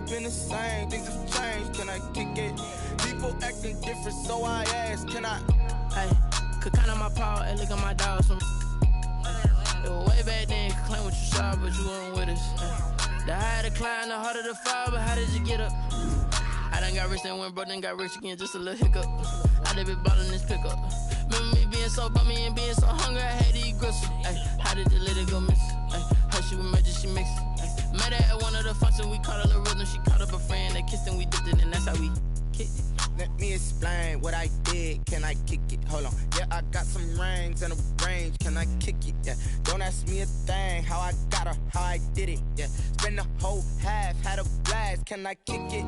ain't been the same, things have changed, can I kick it? People acting different, so I ask, can I? Hey, could count on my power, hey, look at my dogs from. It was way back then, could claim what you saw, but you weren't with us. The higher the climb, the harder the fall, but how did you get up? I done got rich, then went broke, then got rich again, just a little hiccup. I done been ballin' this pickup. Remember me being so bummy and being so hungry, I had to eat gristle. Ay, how did the little go miss? Ay, her she was magic, she mixed. Ay, met her at one of the functions, we caught a little rhythm. She caught up a friend, they kissed and we dipped it, and that's how we kicked it. Let me explain what I did, can I kick it? Hold on, yeah, I got some rings and a range, can I kick it? Yeah, don't ask me a thing, how I got her, how I did it. Yeah, spend the whole half, had a blast, can I kick it?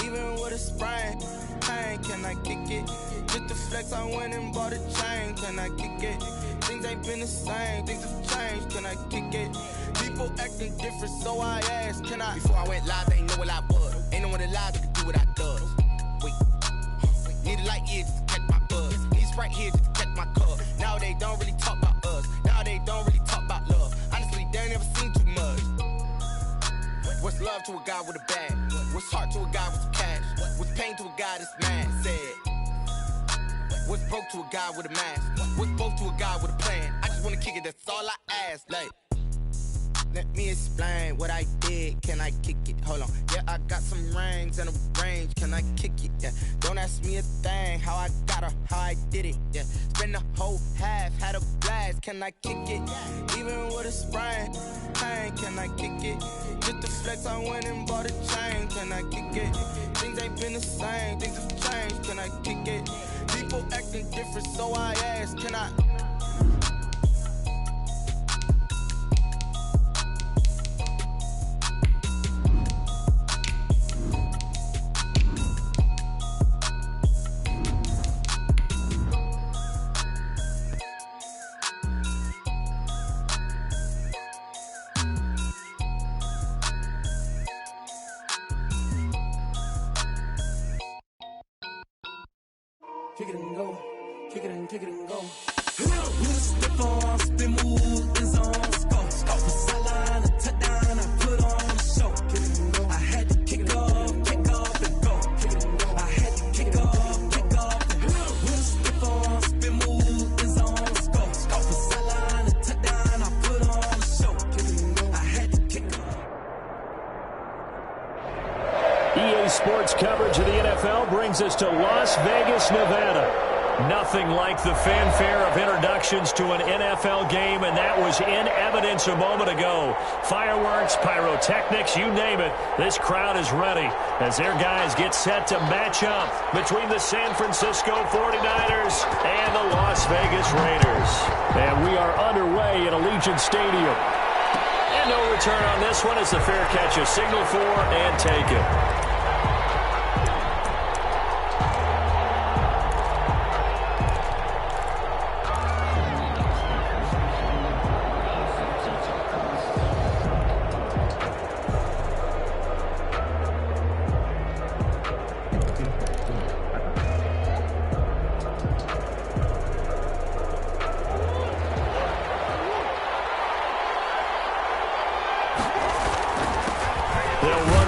Even with a sprain, pain, can I kick it? Just to flex, I went and bought a chain, can I kick it? Things ain't been the same, things have changed, can I kick it? People acting different, so I asked, can I? Before I went live, they ain't know what I was. Ain't no one alive that could do what I does. Wait. Need a light year just to catch my buzz. Need Sprite here just to catch my cup. Now they don't really talk about us. Now they don't really talk about love. Honestly, they ain't never seen too much. What's love to a guy with a bag? What's heart to a guy with some cash? What's pain to a guy that's mad? Said. What's broke to a guy with a mask? What's both to a guy with a plan? I just wanna kick it, that's all I ask. Like, let me explain what I did, can I kick it? Hold on, yeah, I got some rings and a range, can I kick it? Yeah, don't ask me a thing, how I got her, how I did it. Yeah, spend the whole half, had a blast, can I kick it? Even with a sprain, pain, can I kick it? Just to flex, I went and bought a chain, can I kick it? Things ain't been the same, things have changed, can I kick it? People acting different, so I ask, can I? Kick it and go, kick it and go. Step on, spin move, is on scope. For sideline, a touchdown, I put on the show. Kick it and go. I had to kick off and go. Kick it and go. I had to kick off and go. Step on, spin move, is on scope. For sideline, a touchdown, I put on the show. Kick it and go. I had to kick off. EA Sports coverage of the NFL brings us to Las Vegas, Nevada. Nothing like the fanfare of introductions to an NFL game, and that was in evidence a moment ago. Fireworks, pyrotechnics, you name it. This crowd is ready as their guys get set to match up between the San Francisco 49ers and the Las Vegas Raiders. And we are underway at Allegiant Stadium. And no return on this one as the fair catch is signaled for and taken.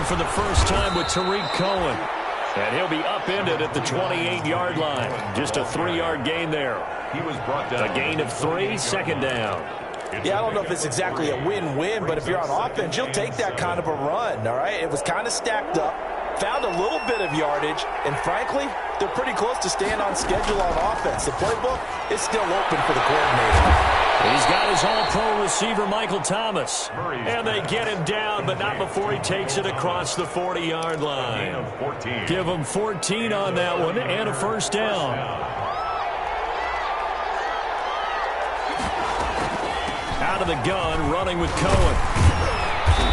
For the first time with Tariq Cohen. And he'll be upended at the 28-yard line. Just a 3-yard gain there. He was brought down. A gain of 3, second down. Yeah, I don't know if it's exactly a win-win, but if you're on offense, you'll take that kind of a run, all right? It was kind of stacked up, found a little bit of yardage, and frankly, they're pretty close to staying on schedule on offense. The playbook is still open for the coordinator. He's got his all-pro receiver, Michael Thomas. And they get him down, but not before he takes it across the 40-yard line. Give him 14 on that one and a first down. Out of the gun, running with Cohen.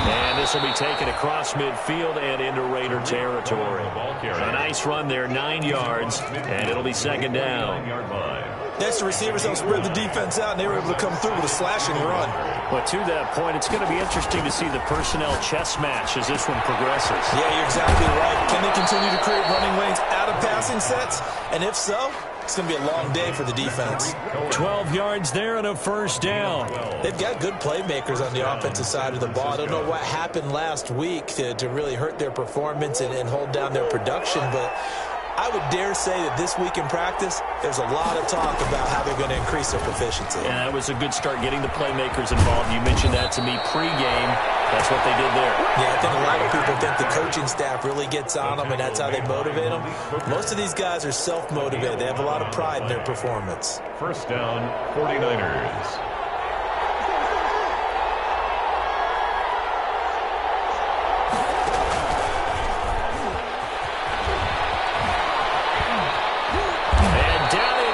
And this will be taken across midfield and into Raider territory. A nice run there, 9 yards, and it'll be second down. Next, the receivers help spread the defense out, and they were able to come through with a slashing run. But to that point, it's going to be interesting to see the personnel chess match as this one progresses. Yeah, you're exactly right. Can they continue to create running lanes out of passing sets? And if so, It's going to be a long day for the defense. 12 yards there and a first down. They've got good playmakers on the offensive side of the ball. I don't know what happened last week to really hurt their performance and hold down their production, but I would dare say that this week in practice, there's a lot of talk about how they're going to increase their proficiency. Yeah, that was a good start getting the playmakers involved. You mentioned that to me pregame. That's what they did there. Yeah, I think a lot of people think the coaching staff really gets on them, and that's how they motivate them. Most of these guys are self-motivated. They have a lot of pride in their performance. First down, 49ers.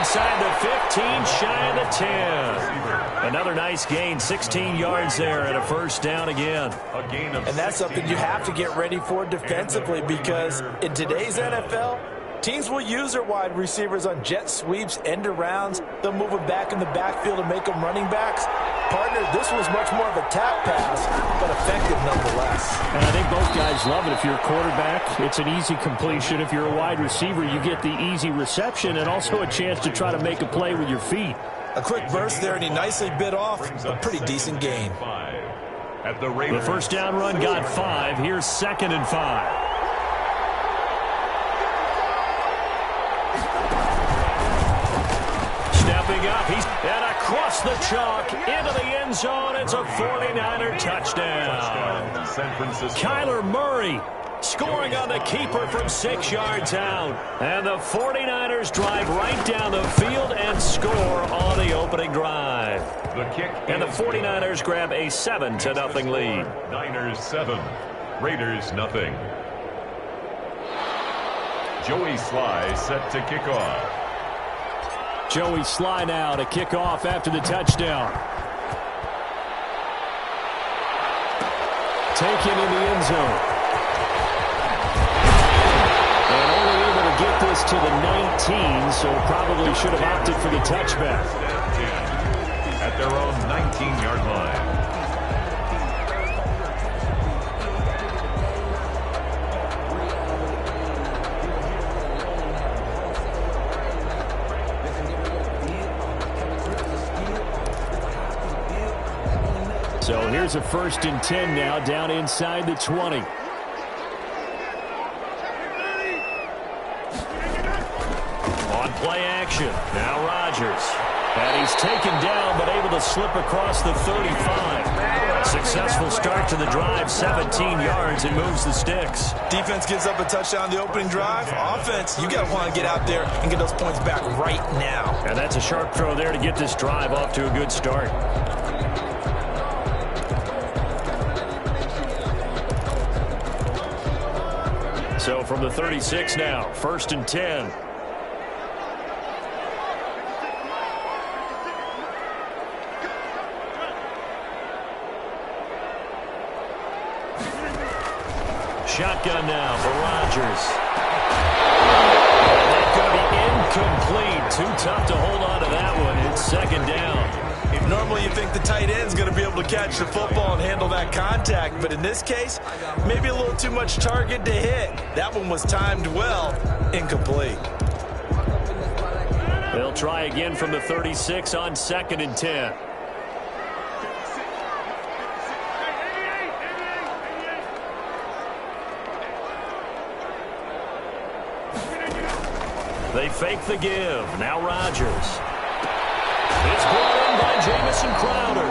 Inside the 15, shy of the 10. Another nice gain, 16 yards there and a first down again. And that's something you have to get ready for defensively, because in today's NFL, teams will use their wide receivers on jet sweeps, end arounds. They'll move them back in the backfield and make them running backs. Partner, this was much more of a tap pass, but effective nonetheless. And I think both guys love it. If you're a quarterback, it's an easy completion. If you're a wide receiver, you get the easy reception and also a chance to try to make a play with your feet. A quick burst there, and he nicely bit off a pretty decent gain. The first down run got 5. Here's 2nd and 5. Stepping up, and across the chalk into the end zone. It's a 49er touchdown. Kyler Murray scoring on the keeper from 6 yards out. And the 49ers drive right down the field and score on the opening drive. And the 49ers grab a 7-0 lead. Niners 7, Raiders 0. Joey Sly set to kick off. Joey Sly now to kick off after the touchdown. Taken in the end zone. And only able to get this to the 19, so probably should have opted for the touchback. At their own 19-yard line. So here's a 1st and 10 now, down inside the 20. On play action, now Rodgers. And he's taken down, but able to slip across the 35. Successful start to the drive, 17 yards, and moves the sticks. Defense gives up a touchdown the opening drive. Offense, you got to want to get out there and get those points back right now. And that's a sharp throw there to get this drive off to a good start. So from the 36 now, 1st and 10. Shotgun now for Rodgers. And that's going to be incomplete. Too tough to hold on to that one. It's 2nd down. Normally you think the tight end's going to be able to catch the football and handle that contact, but in this case, maybe a little too much target to hit. That one was timed well, incomplete. They'll try again from the 36 on 2nd and 10. They fake the give. Now Rodgers. It's brought in by Jamison Crowder.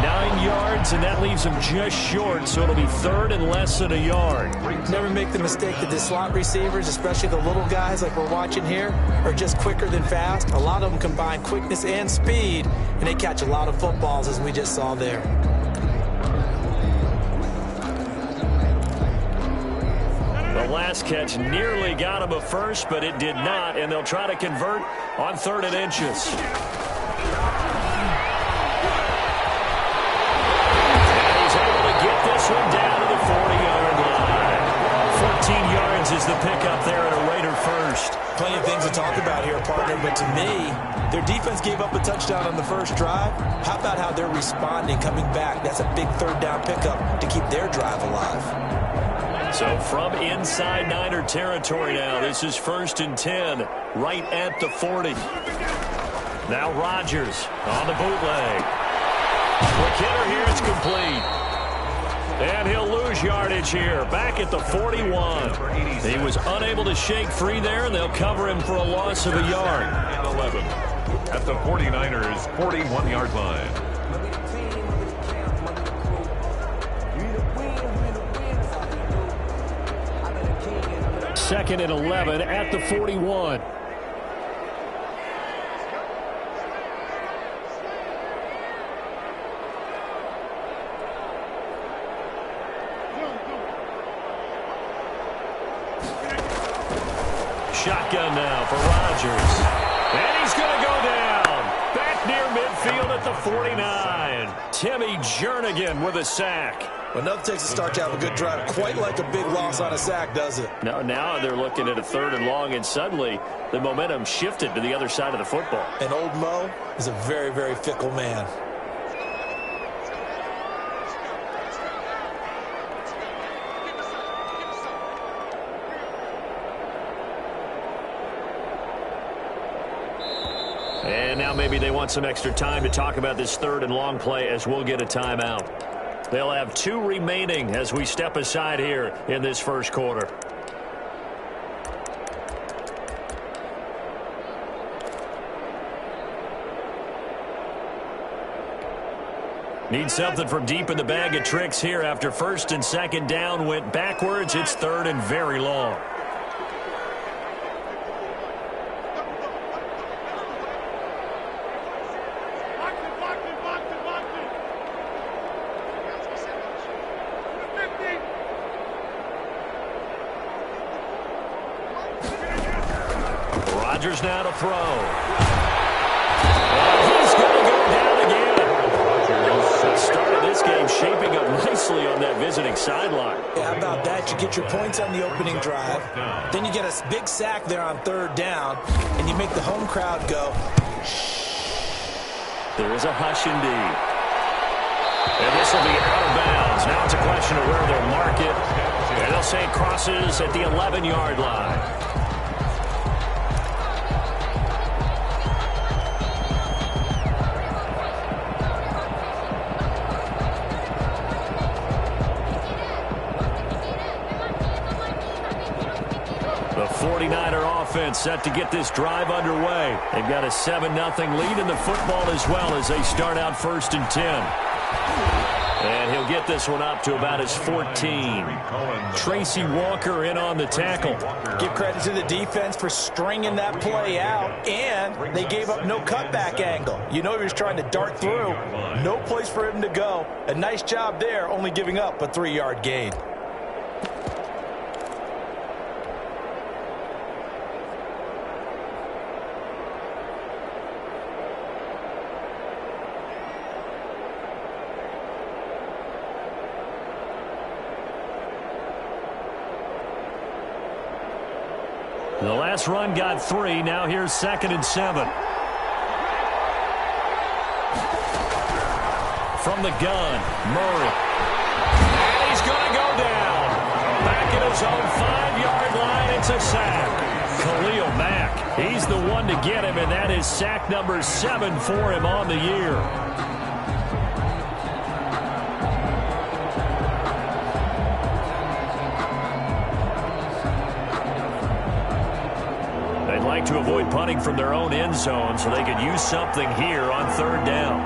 9 yards, and that leaves him just short, so it'll be 3rd and less than a yard. Never make the mistake that the slot receivers, especially the little guys like we're watching here, are just quicker than fast. A lot of them combine quickness and speed, and they catch a lot of footballs, as we just saw there. The last catch nearly got him a first, but it did not, and they'll try to convert on 3rd and inches. And he's able to get this one down to the 40-yard line. 14 yards is the pickup there at a Raider first. Plenty of things to talk about here, partner, but to me, their defense gave up a touchdown on the first drive. How about how they're responding, coming back? That's a big 3rd down pickup to keep their drive alive. So from inside Niner territory now, this is 1st and 10, right at the 40. Now Rodgers on the bootleg. Quick hitter here, it's complete. And he'll lose yardage here, back at the 41. He was unable to shake free there, and they'll cover him for a loss of a yard. And 11 at the 49ers' 41-yard line. 2nd and 11 at the 41. Shotgun now for Rodgers. And he's going to go down. Back near midfield at the 49. Timmy Jernigan with a sack. Well, nothing takes a start to have a good drive. Quite like a big loss on a sack, does it? No, now they're looking at a 3rd and long, and suddenly the momentum shifted to the other side of the football. And old Mo is a very, very fickle man. And now maybe they want some extra time to talk about this 3rd and long play as we'll get a timeout. They'll have 2 remaining as we step aside here in this first quarter. Need something from deep in the bag of tricks here after 1st and 2nd down went backwards. It's 3rd and very long. Rodgers now to throw. And he's going to go down again. Started this game shaping up nicely on that visiting sideline. Yeah, how about that? You get your points on the opening drive. Then you get a big sack there on 3rd down, and you make the home crowd go. There is a hush indeed. And this will be out of bounds. Now it's a question of where they'll mark it. And they'll say it crosses at the 11-yard line. The 49er offense set to get this drive underway. They've got a 7-0 lead in the football as well as they start out 1st and 10. And he'll get this one up to about his 14. Tracy Walker in on the tackle. Give credit to the defense for stringing that play out, and they gave up no cutback angle. You know he was trying to dart through. No place for him to go. A nice job there, only giving up a 3-yard gain. The last run got 3. Now here's 2nd and 7. From the gun, Murray. And he's going to go down. Back at his own 5-yard line, it's a sack. Khalil Mack, he's the one to get him, and that is sack number 7 for him on the year. Like to avoid punting from their own end zone so they could use something here on 3rd down.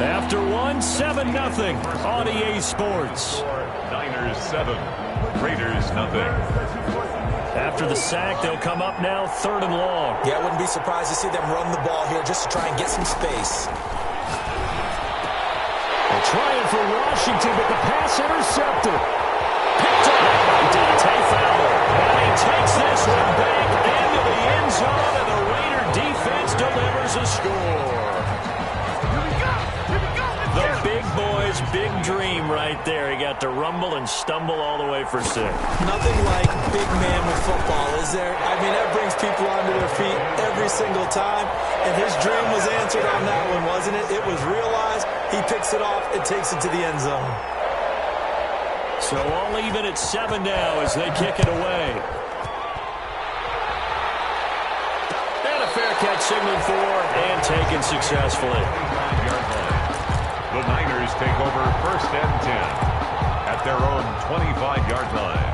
After 7-0 on EA Sports. Niners 7, Raiders nothing. After the sack, they'll come up now 3rd and long. Yeah, I wouldn't be surprised to see them run the ball here just to try and get some space. They're trying for Washington, but the pass intercepted. Picked up by Dante Fowler. And he takes this one back into the end zone, and the Raider defense delivers a score. The big boy's big dream right there. He got to rumble and stumble all the way for 6. Nothing like big man with football, is there? I mean, that brings people onto their feet every single time. And his dream was answered on that one, wasn't it? It was realized. He picks it off and takes it to the end zone. So all even at 7 now as they kick it away. And a fair catch signaled for and taken successfully. The Niners take over 1st and 10 at their own 25-yard line.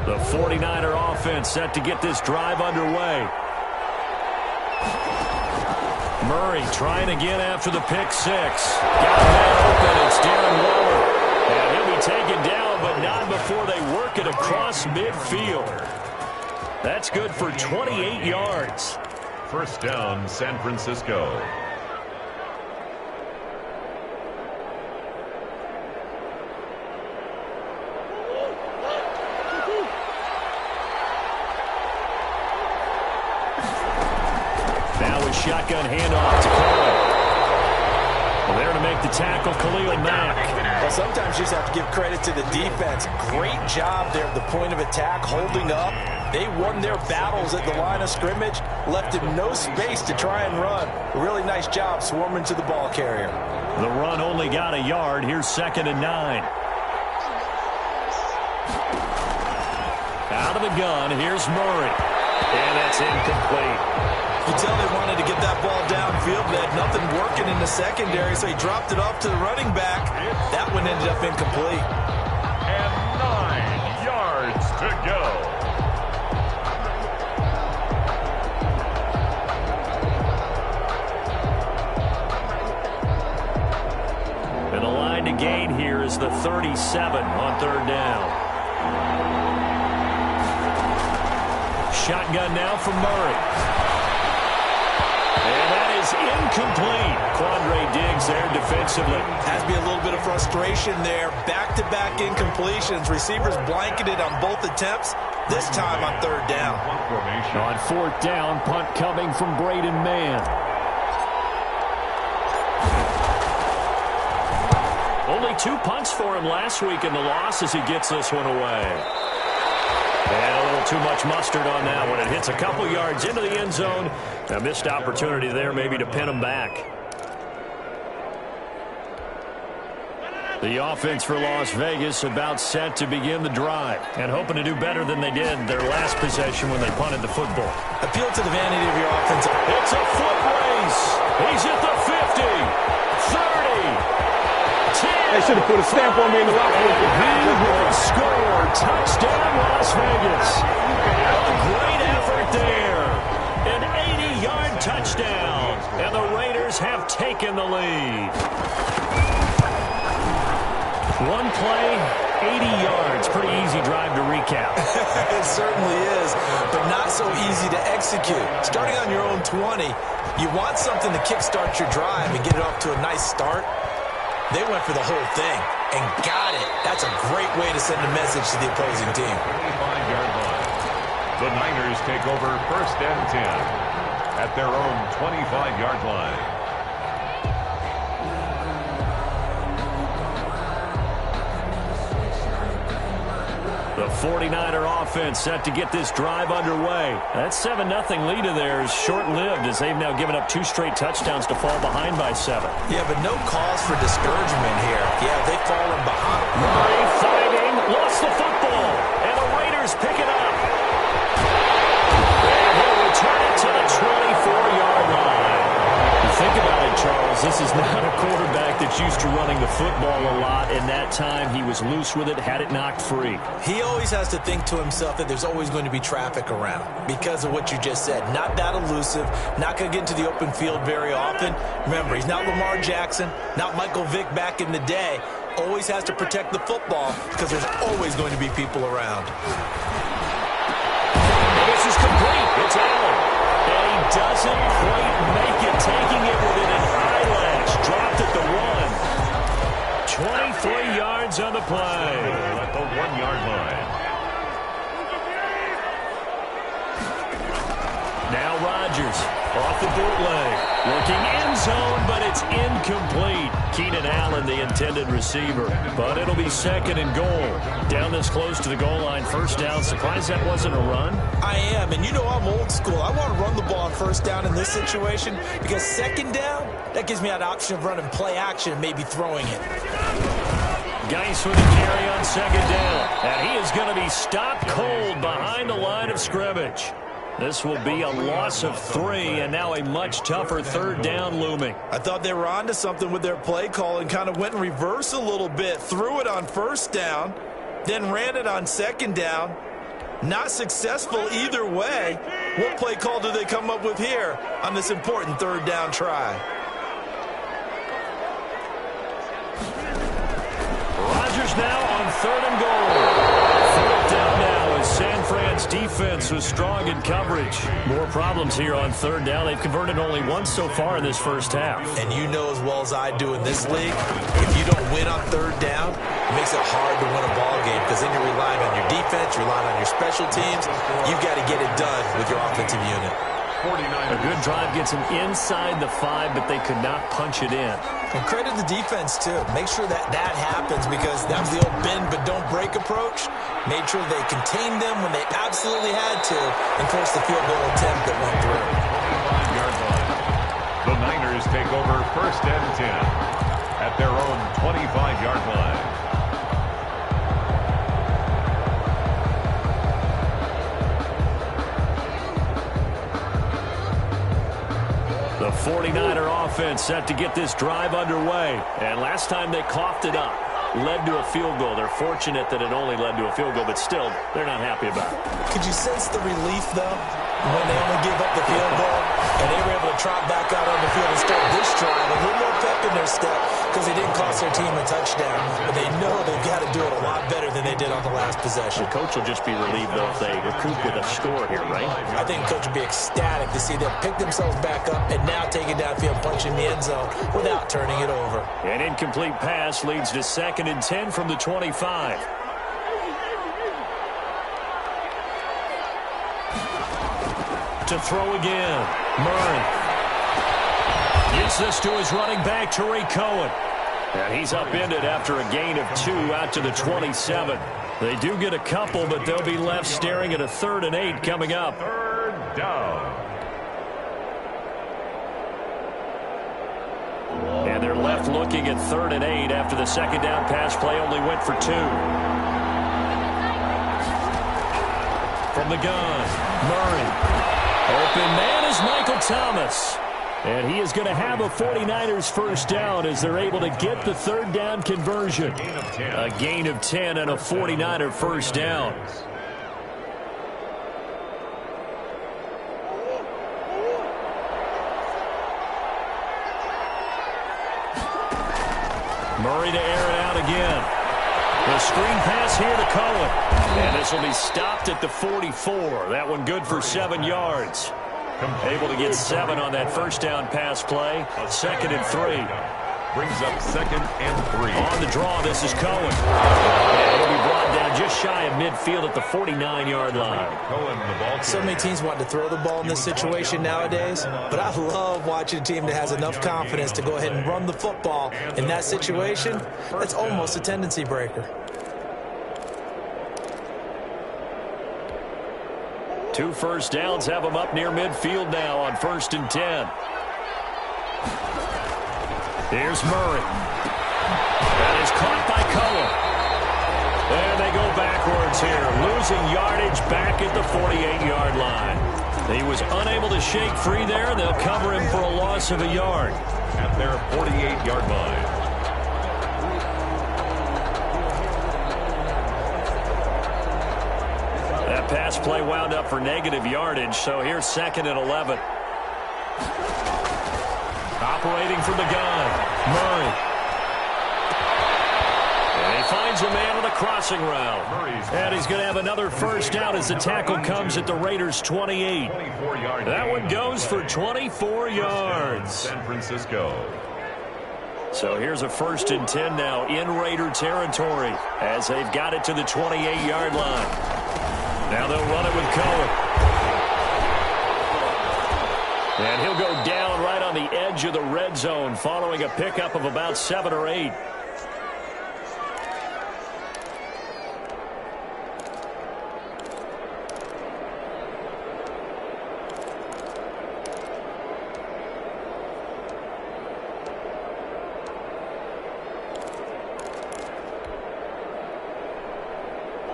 The 49er offense set to get this drive underway. Murray trying again after the pick six. Got a man open. It's Darren Waller. And he'll be taken down, but not before they work it across midfield. That's good for 28 yards. 1st down, San Francisco. Shotgun handoff to Cohen. Well, there to make the tackle, Khalil Mack. Well, sometimes you just have to give credit to the defense. Great job there at the point of attack, holding up. They won their battles at the line of scrimmage, left him no space to try and run. A really nice job swarming to the ball carrier. The run only got a yard. Here's 2nd and 9. Out of the gun, here's Murray. And that's incomplete. You tell they wanted to get that ball downfield. They had nothing working in the secondary, so he dropped it off to the running back. That one ended up incomplete. And 9 yards to go. And the line to gain here is the 37 on 3rd down. Shotgun now from Murray. And that is incomplete. Quandre Diggs there defensively. Has to be a little bit of frustration there. Back-to-back incompletions. Receivers blanketed on both attempts. This time on 3rd down. On 4th down, punt coming from Braden Mann. Only 2 punts for him last week in the loss as he gets this one away. And a little too much mustard on that one. It hits a couple yards into the end zone. A missed opportunity there maybe to pin him back. The offense for Las Vegas about set to begin the drive and hoping to do better than they did their last possession when they punted the football. Appeal to the vanity of your offense. It's a foot race. He's at the 50, 30. They should have put a stamp on me in the locker room. He will score. Touchdown, Las Vegas. A great effort there. An 80-yard touchdown. And the Raiders have taken the lead. One play, 80 yards. Pretty easy drive to recap. It certainly is, but not so easy to execute. Starting on your own 20, you want something to kickstart your drive and get it off to a nice start. They went for the whole thing and got it. That's a great way to send a message to the opposing team. 25-yard line. The Niners take over 1st and 10 at their own 25-yard line. The 49er offense set to get this drive underway. That 7-0 lead of theirs short-lived as they've now given up 2 straight touchdowns to fall behind by 7. Yeah, but no cause for discouragement here. Yeah, they've fallen behind. Murray fighting, lost the football, and the Raiders pick it up. And he'll return it to the 24-yard line. Think about it, Charles. This is not a quarterback that's used to running the football a lot, and that time he was loose with it, had it knocked free. He always has to think to himself that there's always going to be traffic around because of what you just said. Not that elusive, not going to get into the open field very often. Remember, he's not Lamar Jackson, not Michael Vick back in the day. Always has to protect the football because there's always going to be people around. This is complete. It's Allen. And he doesn't quite make it, taking it within an eyelash. Dropped at the 1. 23 yards on the play. At the 1-yard line. Now Rodgers. Off the bootleg. Looking end zone, but it's incomplete. Keenan Allen, the intended receiver. But it'll be 2nd and goal. Down this close to the goal line, 1st down. Surprised that wasn't a run? I am, and you know I'm old school. I want to run the ball on 1st down in this situation because 2nd down, that gives me an option of running play action and maybe throwing it. Geis with a carry on 2nd down. And he is going to be stopped cold behind the line of scrimmage. This will be a loss of 3, and now a much tougher 3rd down looming. I thought they were onto something with their play call and kind of went in reverse a little bit. Threw it on 1st down, then ran it on 2nd down. Not successful either way. What play call do they come up with here on this important 3rd down try? Rodgers now on 3rd and goal. 4th down now as San Fran's defense was strong in coverage. More problems here on 3rd down. They've converted only once so far in this 1st half. And you know as well as I do in this league, if you don't win on 3rd down, it makes it hard to win a ball game because then you're relying on your defense, you're relying on your special teams. You've got to get it done with your offensive unit. A good drive gets them inside the 5, but they could not punch it in. And credit the defense, too. Make sure that happens because that was the old bend but don't break approach. Made sure they contained them when they absolutely had to and forced the field goal attempt that went through. The Niners take over 1st and 10 at their own 25-yard line. The 49er offense set to get this drive underway. And last time they coughed it up, led to a field goal. They're fortunate that it only led to a field goal, but still, they're not happy about it. Could you sense the relief, though, when they only gave up the field goal and they were able to trot back out on the field and start this drive? A little more pep in their step because they didn't cost their team a touchdown. But they know they've got to do it a lot better than they did on the last possession. The coach will just be relieved, though, if they recoup with a score here, right? I think the coach will be ecstatic to see them pick themselves back up and now take it downfield, punching the end zone without turning it over. An incomplete pass leads to 2nd and 10 from the 25. To throw again. Murray gets this to his running back, Tariq Cohen. And he's upended after a gain of 2 out to the 27. They do get a couple, but they'll be left staring at a 3rd and 8 coming up. 3rd down. And they're left looking at 3rd and 8 after the 2nd down pass play only went for 2. From the gun, Murray. Open man is Michael Thomas. And he is going to have a 49ers 1st down as they're able to get the 3rd down conversion. A gain of 10 and a 49er 1st down. Murray to air it out again. The screen pass here to Cohen. And this will be stopped at the 44. That one good for 7 yards. Able to get 7 on that 1st down pass play. 2nd and 3. Brings up 2nd and 3. On the draw, this is Cohen. And he'll be brought down just shy of midfield at the 49-yard line. So many teams want to throw the ball in this situation nowadays, but I love watching a team that has enough confidence to go ahead and run the football. In that situation, that's almost a tendency breaker. 2 1st downs have them up near midfield now on 1st and 10. Here's Murray. That is caught by Cohen. And they go backwards here, losing yardage back at the 48-yard line. He was unable to shake free there. They'll cover him for a loss of a yard. At their 48-yard line. That pass play wound up for negative yardage, so here's 2nd and 11. Operating from the gun, Murray. And he finds a man on the crossing route. And he's going to have another 1st down as the tackle comes at the Raiders' 28. That one goes for 24 yards. San Francisco. So here's a 1st and 10 now in Raider territory as they've got it to the 28-yard line. Now they'll run it with Cohen. And he'll go down right on the edge of the red zone following a pickup of about 7 or 8.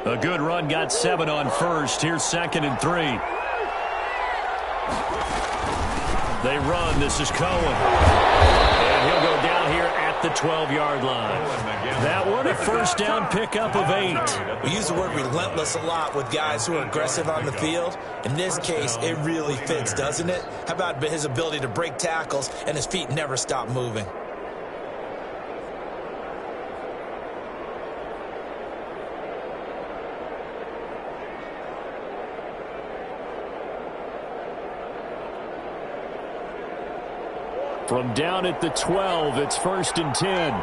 A good run, got 7 on first. Here's 2nd and 3. They run. This is Cohen. And he'll go down here at the 12-yard line. That one, a first down pickup of 8. We use the word relentless a lot with guys who are aggressive on the field. In this case, it really fits, doesn't it? How about his ability to break tackles and his feet never stop moving? From down at the 12, it's 1st and 10.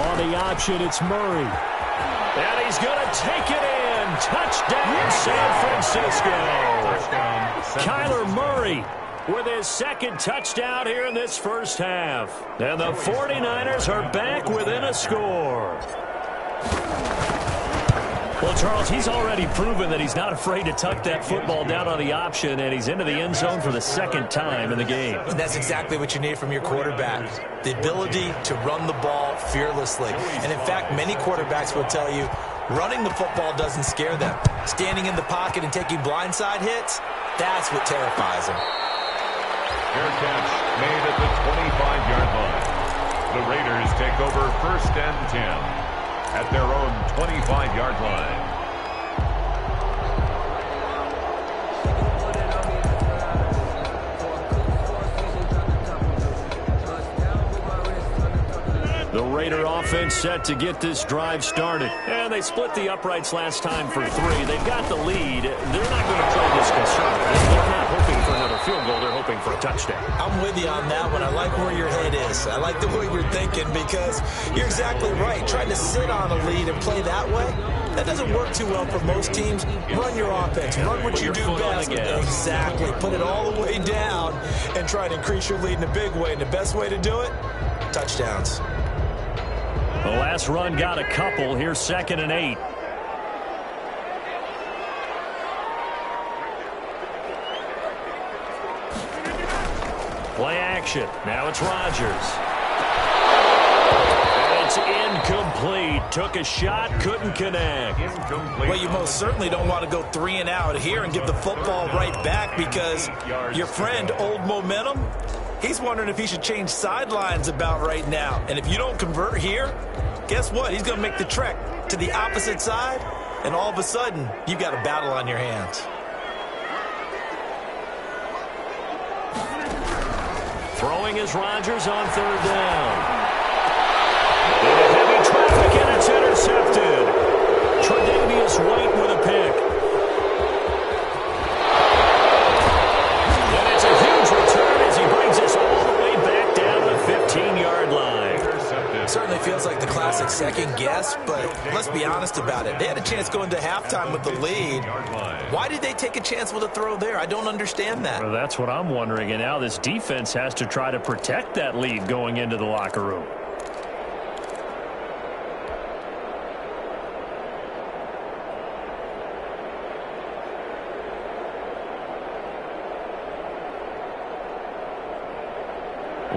On the option, it's Murray. And he's going to take it in. Touchdown, San Francisco. Kyler Murray with his 2nd touchdown here in this first half. And the 49ers are back within a score. Well, Charles, he's already proven that he's not afraid to tuck that football down on the option, and he's into the end zone for the 2nd time in the game. And that's exactly what you need from your quarterback, the ability to run the ball fearlessly. And, in fact, many quarterbacks will tell you running the football doesn't scare them. Standing in the pocket and taking blindside hits, that's what terrifies them. Fair catch made at the 25-yard line. The Raiders take over 1st and 10. At their own 25-yard line. The Raider offense set to get this drive started. And they split the uprights last time for 3. They've got the lead. They're not going to play this conservative. They're not hoping for another field goal. They're hoping for a touchdown. I'm with you on that one. I like where your head is. I like the way you're thinking because you're exactly right. Trying to sit on a lead and play that way, that doesn't work too well for most teams. Run your offense. Run what you do best. Exactly. Put it all the way down and try to increase your lead in a big way. And the best way to do it, touchdowns. The last run got a couple. Here's 2nd and 8. Play action. Now it's Rodgers. And it's incomplete. Took a shot, couldn't connect. Well, you most certainly don't want to go 3 and out here and give the football right back because your friend, Old Momentum, he's wondering if he should change sidelines about right now. And if you don't convert here, guess what? He's going to make the trek to the opposite side, and all of a sudden, you've got a battle on your hands. Throwing is Rodgers on 3rd down. Into heavy traffic, and it's intercepted. Tre'Davious White with a pick. And it's a huge return as he brings us all the way back down to the 15-yard line. Certainly feels like the classic second guess, but let's be honest about it. They had a chance going to halftime with the lead. Why did they take a chance with a throw there? I don't understand that. Well, that's what I'm wondering, and now this defense has to try to protect that lead going into the locker room.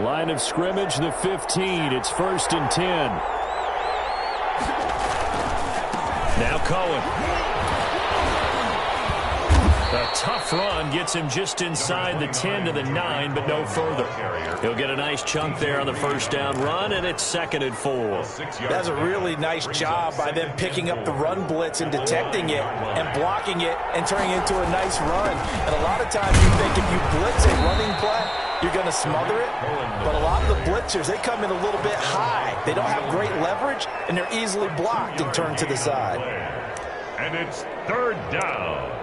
Line of scrimmage, the 15. It's 1st and 10. Now Cohen. A tough run gets him just inside the 10 to the 9, but no further. He'll get a nice chunk there on the first down run, and it's 2nd and 4. That's a really nice job by them picking up the run blitz and detecting it and blocking it and turning it into a nice run. And a lot of times you think if you blitz a running play, you're going to smother it. But a lot of the blitzers, they come in a little bit high. They don't have great leverage, and they're easily blocked and turned to the side. And it's 3rd down.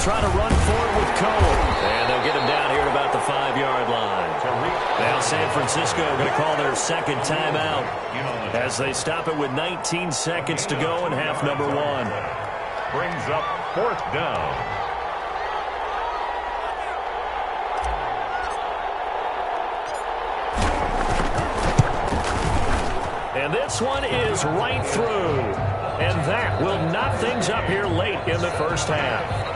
try to run for it with Cole. And they'll get him down here at about the 5-yard line. Now San Francisco going to call their second timeout as they stop it with 19 seconds to go in half number 1. Brings up 4th down. And this one is right through. And that will knock things up here late in the first half.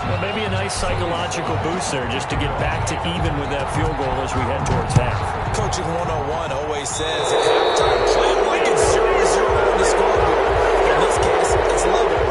Well, maybe a nice psychological boost there just to get back to even with that field goal as we head towards half. Coaching 101 always says at halftime, play it like it's 0-0 on the scoreboard. In this case, it's level.